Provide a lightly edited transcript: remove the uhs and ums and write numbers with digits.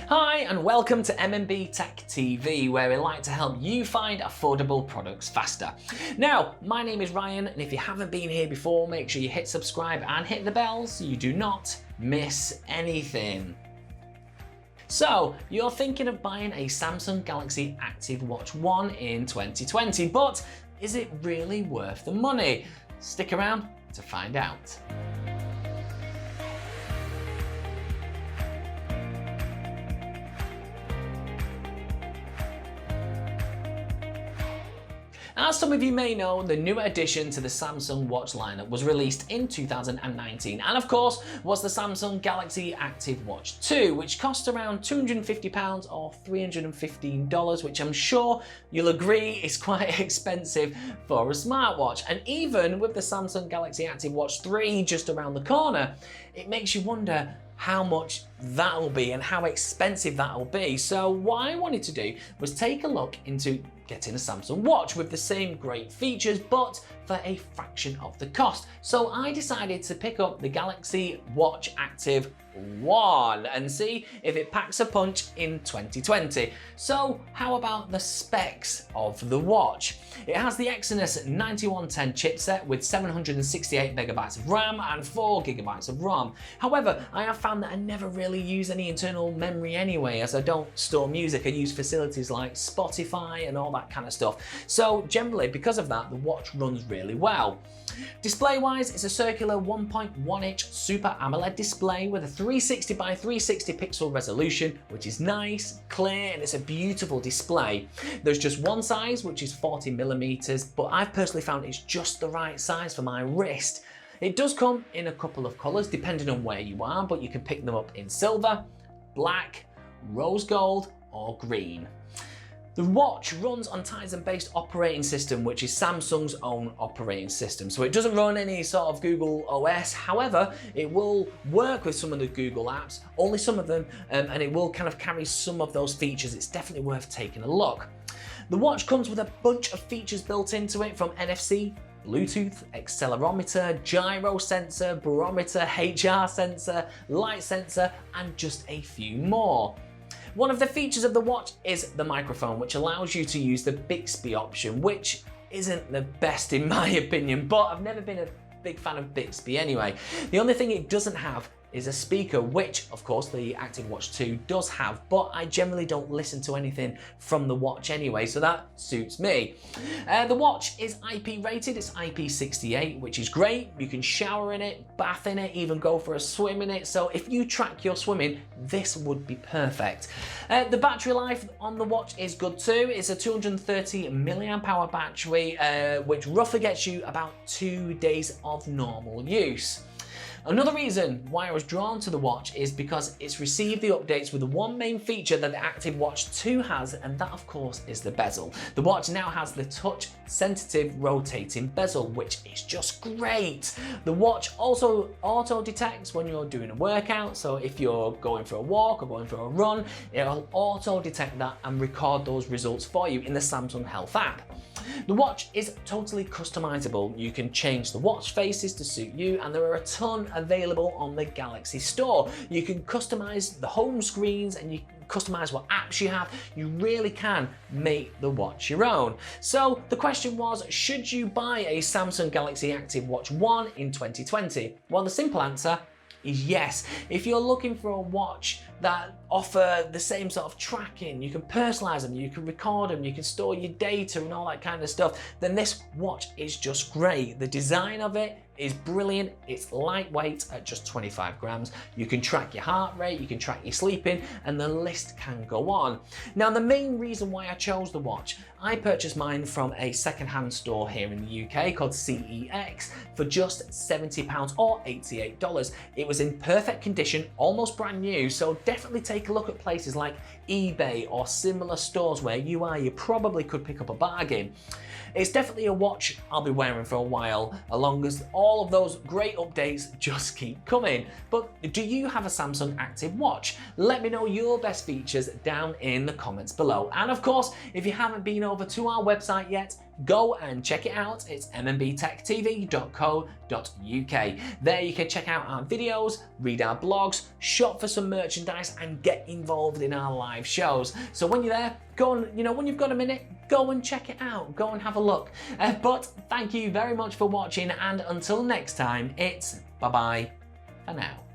Hi and welcome to MMBTechTv, where we like to help you find affordable products faster. Now, my name is Ryan, and if you haven't been here before, make sure you hit subscribe and hit the bell so you do not miss anything. So, you're thinking of buying a Samsung Galaxy Active Watch 1 in 2020, but is it really worth the money? Stick around to find out. As some of you may know, the new addition to the Samsung Watch lineup was released in 2019, and of course was the Samsung Galaxy Active Watch 2, which cost around £250 or $315, which I'm sure you'll agree is quite expensive for a smartwatch. And even with the Samsung Galaxy Active Watch 3 just around the corner, it makes you wonder how much that'll be and how expensive that'll be. So what I wanted to do was take a look into getting a Samsung watch with the same great features but for a fraction of the cost. So I decided to pick up the Galaxy Watch Active 1 and see if it packs a punch in 2020. So how about the specs of the watch? It has the Exynos 9110 chipset with 768 megabytes of RAM and 4 gigabytes of ROM. However, I have found that I never really use any internal memory anyway, as I don't store music. I use facilities like Spotify and all that kind of stuff. So generally, because of that, the watch runs really well. Display-wise, it's a circular 1.1-inch Super AMOLED display with a 360 by 360 pixel resolution, which is nice, clear, and it's a beautiful display. There's just one size, which is 40mm, but I've personally found it's just the right size for my wrist. It does come in a couple of colours depending on where you are, but you can pick them up in silver, black, rose gold, or green. The watch runs on Tizen-based operating system, which is Samsung's own operating system. So it doesn't run any sort of Google OS. However, it will work with some of the Google apps, only some of them, and it will kind of carry some of those features. It's definitely worth taking a look. The watch comes with a bunch of features built into it, from NFC, Bluetooth, accelerometer, gyro sensor, barometer, HR sensor, light sensor, and just a few more. One of the features of the watch is the microphone, which allows you to use the Bixby option, which isn't the best in my opinion, but I've never been a big fan of Bixby anyway. The only thing it doesn't have is a speaker, which of course the Active Watch 2 does have, but I generally don't listen to anything from the watch anyway, so that suits me. The watch is IP rated, it's IP68, which is great. You can shower in it, bath in it, even go for a swim in it, so if you track your swimming, this would be perfect. The battery life on the watch is good too. It's a 230 milliamp hour battery, which roughly gets you about 2 days of normal use. Another reason why I was drawn to the watch is because it's received the updates with the one main feature that the Active Watch 2 has, and that of course is the bezel. The watch now has the touch sensitive rotating bezel, which is just great. The watch also auto detects when you're doing a workout, so if you're going for a walk or going for a run, it'll auto detect that and record those results for you in the Samsung Health app. The watch is totally customizable. You can change the watch faces to suit you, and there are a ton available on the Galaxy Store. You can customize the home screens and you can customize what apps you have. You really can make the watch your own. So the question was, should you buy a Samsung Galaxy Active Watch 1 in 2020? Well, the simple answer is yes. If you're looking for a watch that offer the same sort of tracking, you can personalize them, you can record them, you can store your data and all that kind of stuff, then this watch is just great. The design of it is brilliant. It's lightweight at just 25 grams. You can track your heart rate, you can track your sleeping, and the list can go on. Now, the main reason why I chose the watch, I purchased mine from a second-hand store here in the UK called CEX for just £70 or $88. It was in perfect condition, almost brand new, so definitely take a look at places like eBay or similar stores where you probably could pick up a bargain. It's definitely a watch I'll be wearing for a while, as long as all of those great updates just keep coming. But do you have a Samsung Active Watch? Let me know your best features down in the comments below. And of course, if you haven't been over to our website yet, go and check it out. It's MMBTechTv.co.uk. There you can check out our videos, read our blogs, shop for some merchandise, and get involved in our live shows. So when you're there, go and, when you've got a minute, go and check it out. Go and have a look. But thank you very much for watching, and until next time, it's bye-bye for now.